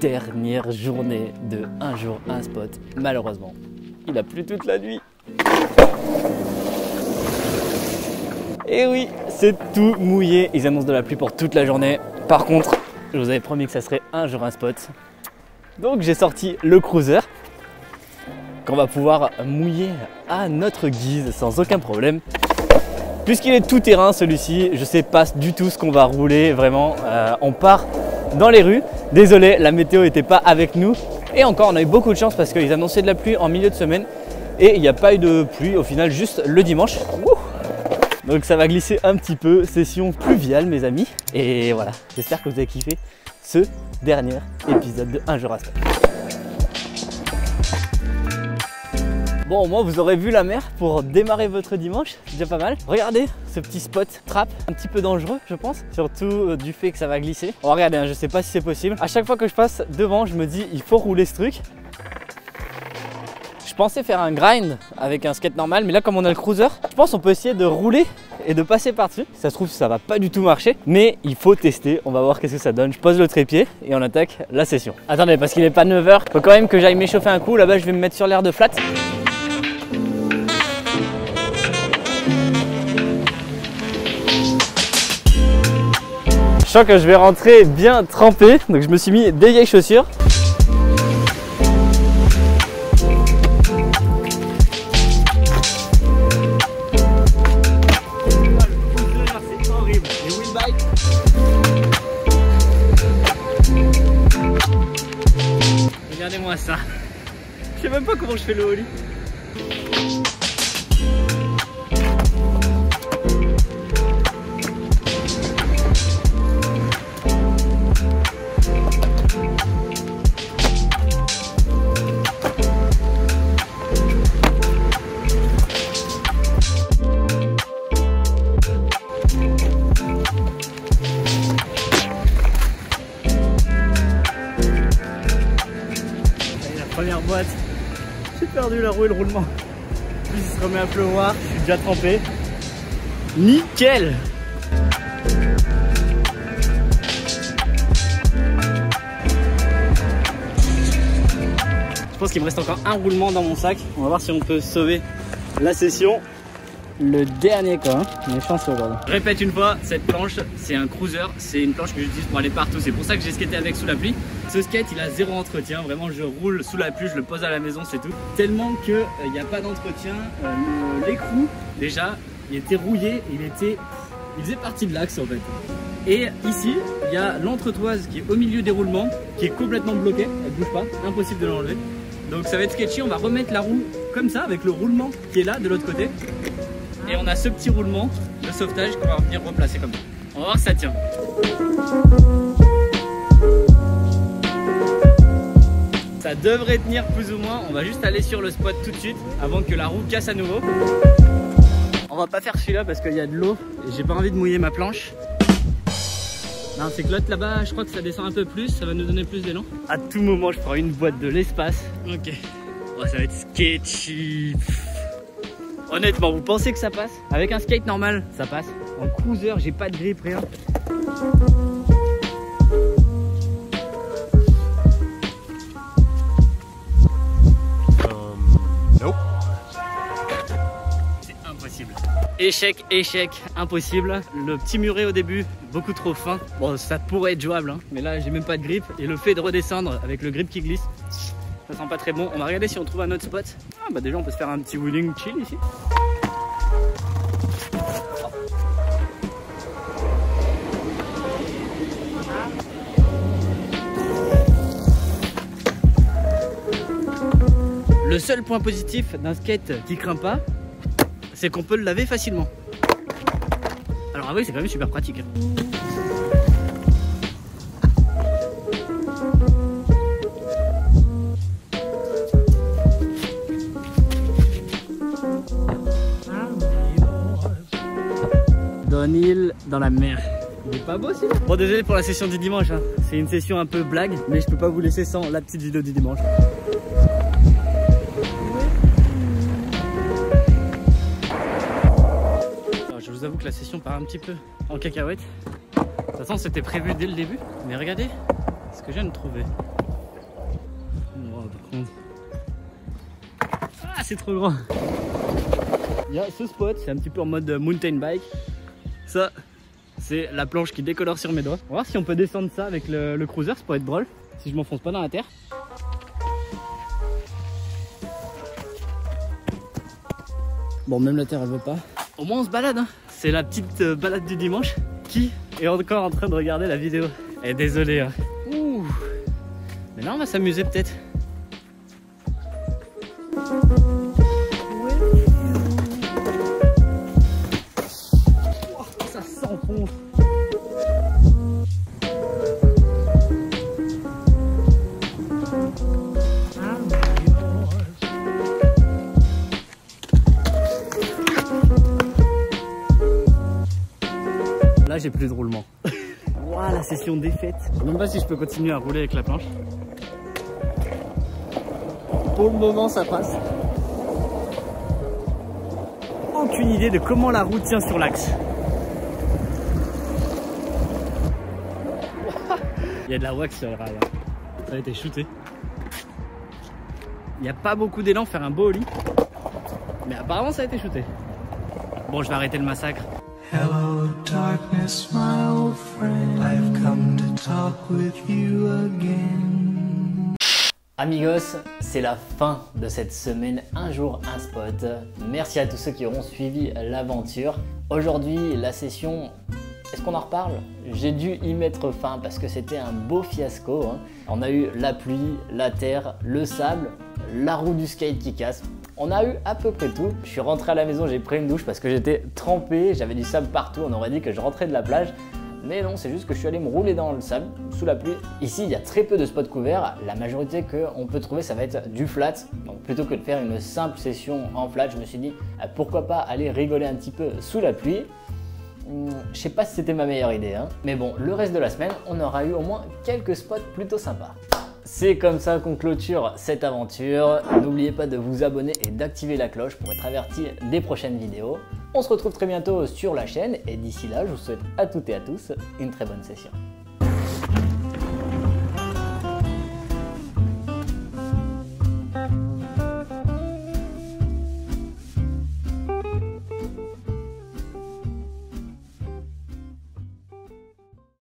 dernière journée de un jour, un spot. Malheureusement, il a plu toute la nuit. Et oui, c'est tout mouillé. Ils annoncent de la pluie pour toute la journée. Par contre, je vous avais promis que ça serait un jour, un spot. Donc j'ai sorti le cruiser qu'on va pouvoir mouiller à notre guise sans aucun problème. Puisqu'il est tout terrain celui-ci, je sais pas du tout ce qu'on va rouler vraiment. On part dans les rues. Désolé, la météo n'était pas avec nous. Et encore, on a eu beaucoup de chance parce qu'ils annonçaient de la pluie en milieu de semaine. Et il n'y a pas eu de pluie au final, juste le dimanche. Donc ça va glisser un petit peu, session pluviale mes amis. Et voilà, j'espère que vous avez kiffé ce dernier épisode de Un jour un spot. Bon, au moins vous aurez vu la mer pour démarrer votre dimanche, c'est déjà pas mal. Regardez ce petit spot trap, un petit peu dangereux je pense, surtout du fait que ça va glisser. On va regarder, hein, je sais pas si c'est possible. À chaque fois que je passe devant, je me dis il faut rouler ce truc. Je pensais faire un grind avec un skate normal, mais là comme on a le cruiser, je pense qu'on peut essayer de rouler et de passer par-dessus. Ça se trouve ça va pas du tout marcher, mais il faut tester, on va voir qu'est-ce que ça donne. Je pose le trépied et on attaque la session. Attendez, parce qu'il est pas 9 h, faut quand même que j'aille m'échauffer un coup. Là-bas je vais me mettre sur l'air de flat. Je sens que je vais rentrer bien trempé, donc je me suis mis des vieilles chaussures. C'est horrible, les wheel bikes. Regardez-moi ça. Je sais même pas comment je fais le ollie. Première boîte, j'ai perdu la roue et le roulement. Puis il se remet à pleuvoir, je suis déjà trempé. Nickel! Je pense qu'il me reste encore un roulement dans mon sac. On va voir si on peut sauver la session. Le dernier quoi, on est chanceux aujourd'hui. Je répète une fois, cette planche c'est un cruiser, c'est une planche que j'utilise pour aller partout, c'est pour ça que j'ai skaté avec sous la pluie. Ce skate il a zéro entretien, vraiment je roule sous la pluie, je le pose à la maison, c'est tout. Tellement qu'il n'y a pas d'entretien, l'écrou déjà il était rouillé, il faisait partie de l'axe en fait. Et ici il y a l'entretoise qui est au milieu des roulements, qui est complètement bloquée, elle bouge pas, impossible de l'enlever. Donc ça va être sketchy, on va remettre la roue comme ça avec le roulement qui est là de l'autre côté. Et on a ce petit roulement de sauvetage qu'on va venir replacer comme ça. On va voir si ça tient. Ça devrait tenir plus ou moins. On va juste aller sur le spot tout de suite avant que la roue casse à nouveau. On va pas faire celui-là parce qu'il y a de l'eau et j'ai pas envie de mouiller ma planche. Non, c'est que l'autre là-bas, je crois que ça descend un peu plus, ça va nous donner plus d'élan. À tout moment, je prends une boîte de l'espace. Ok. Oh, ça va être sketchy. Honnêtement, vous pensez que ça passe? Avec un skate normal, ça passe. En cruiser, j'ai pas de grip, rien. Nope. C'est impossible. Échec, échec, impossible. Le petit muret au début, beaucoup trop fin. Bon, ça pourrait être jouable, hein, mais là, j'ai même pas de grip. Et le fait de redescendre avec le grip qui glisse, ça sent pas très bon. On va regarder si on trouve un autre spot. Ah bah déjà on peut se faire un petit wheeling chill ici. Le seul point positif d'un skate qui craint pas, c'est qu'on peut le laver facilement. Alors ah oui, c'est quand même super pratique. Downhill dans la mer. Il est pas beau celui-là. Bon, désolé pour la session du dimanche, hein. C'est une session un peu blague, mais je peux pas vous laisser sans la petite vidéo du dimanche. Alors, je vous avoue que la session part un petit peu en cacahuète. De toute façon, c'était prévu dès le début, mais regardez ce que je viens de trouver. c'est trop grand. Il y a ce spot, c'est un petit peu en mode mountain bike. Ça, c'est la planche qui décolore sur mes doigts. On va voir si on peut descendre ça avec le cruiser, ça pourrait être drôle. Si je m'enfonce pas dans la terre. Bon, même la terre elle veut pas. Au moins on se balade, hein. C'est la petite balade du dimanche. Qui est encore en train de regarder la vidéo? Eh, désolé, hein. Ouh. Mais là on va s'amuser peut-être. Oh, ça s'enfonce. Là j'ai plus de roulement. Wow, la session défaite. Je sais même pas si je peux continuer à rouler avec la planche. Pour le moment ça passe. Aucune idée de comment la roue tient sur l'axe. Il y a de la wax sur le rail. Ça a été shooté. Il n'y a pas beaucoup d'élan, faire un beau ollie. Mais apparemment ça a été shooté. Bon, je vais arrêter le massacre. Hello darkness, my old friend. I've come to talk with you again. Amigos, c'est la fin de cette semaine, un jour un spot. Merci à tous ceux qui auront suivi l'aventure. Aujourd'hui, la session, est-ce qu'on en reparle? J'ai dû y mettre fin parce que c'était un beau fiasco, hein. On a eu la pluie, la terre, le sable, la roue du skate qui casse. On a eu à peu près tout. Je suis rentré à la maison, j'ai pris une douche parce que j'étais trempé, j'avais du sable partout. On aurait dit que je rentrais de la plage. Mais non, c'est juste que je suis allé me rouler dans le sable sous la pluie. Ici, il y a très peu de spots couverts. La majorité qu'on peut trouver, ça va être du flat. Donc plutôt que de faire une simple session en flat, je me suis dit pourquoi pas aller rigoler un petit peu sous la pluie. Je sais pas si c'était ma meilleure idée, hein. Mais bon, le reste de la semaine, on aura eu au moins quelques spots plutôt sympas. C'est comme ça qu'on clôture cette aventure. N'oubliez pas de vous abonner et d'activer la cloche pour être averti des prochaines vidéos. On se retrouve très bientôt sur la chaîne et d'ici là, je vous souhaite à toutes et à tous une très bonne session.